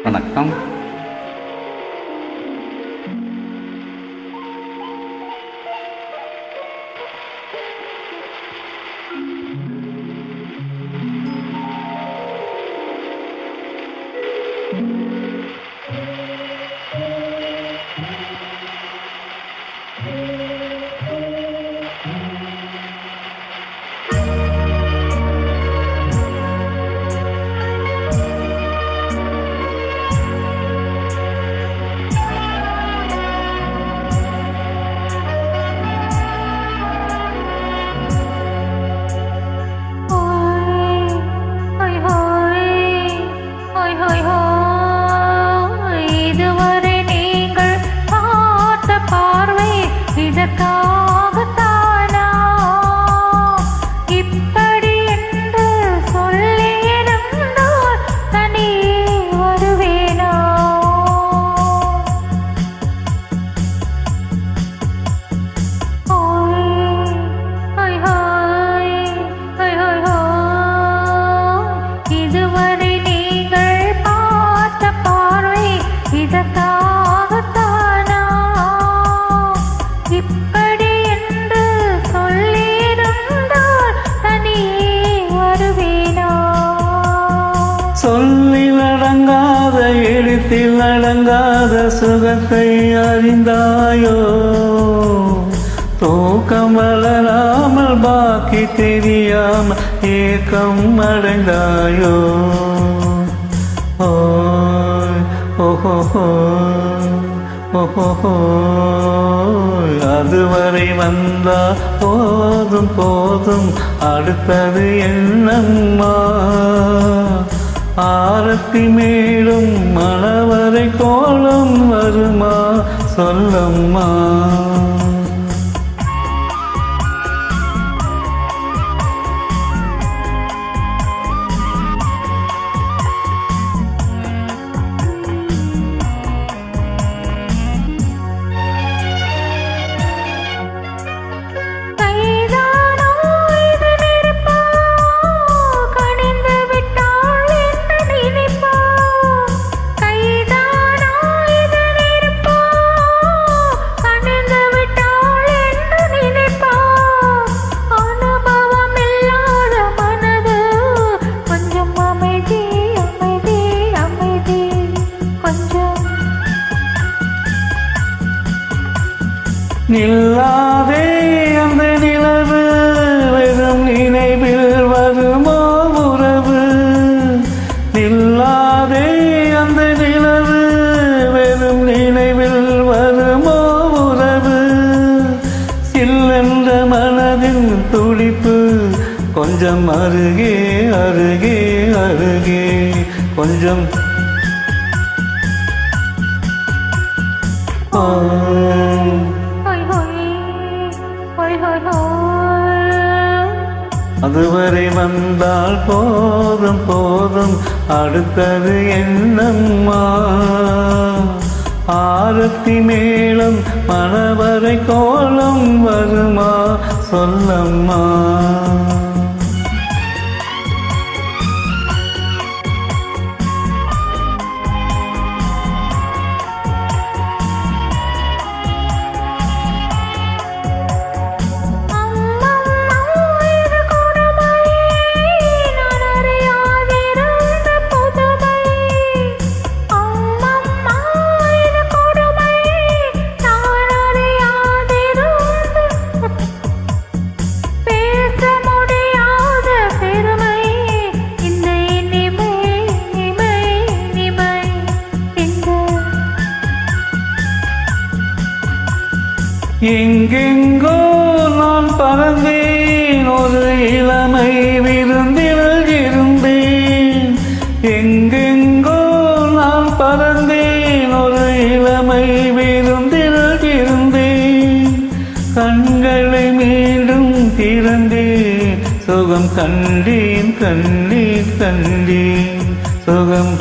வணக்கம். இதுவரை நீங்கள் பார்த்த பார்வை இதற்காகத்தானா? இப்படி என்று சொல்லியிருந்தால் தனி வருவேனா? இதுவரை நீங்கள் பார்த்த பார்வை இதற்காகத்தானா? இப்படி என்று சொல்லியிருந்தால் தனியே வருவேனா? சொல்லில் அடங்காத எழுத்தில் அடங்காத சுகத்தை அறிந்தாயோ? தூக்கம் வளராமல் பாக்கி தெரியாமல் ஏக்கம் அடைந்தாயோ? ஓய் ஓஹோ ஓஹோ, அதுவரை வந்தா போதும் போதும், அடுத்தது என்னம்மா? ஆரத்தி மேலும் மணவரை கோலம் வருமா? சொல்லம்மா. நில்லாதே அந்த நிலவு, வெறும் நினைவில் வருமோ உறவு? நில்லாதே அந்த நிலவு, வெறும் நினைவில் வருமோ உறவு? சில்லென்ற மனதின் துடிப்பு கொஞ்சம் அருகே அருகே அருகே, கொஞ்சம் அதுவரை வந்தால் போதும் போதும், அடுத்தது என்னம்மா? ஆரத்தி மேளம் மணவரை கோலம் வருமா? சொல்லம்மா. எங்கெங்கோ நான் பறந்தேன், ஒரு இளமை விருந்தில் இருந்தேன். எங்கெங்கோ நான் பறந்தேன், ஒரு இளமை விருந்தில் இருந்தேன். கண்களை மீண்டும் திறந்தேன், சுகம் கண்டேன் கண்டேன் கண்டேன், சுகம்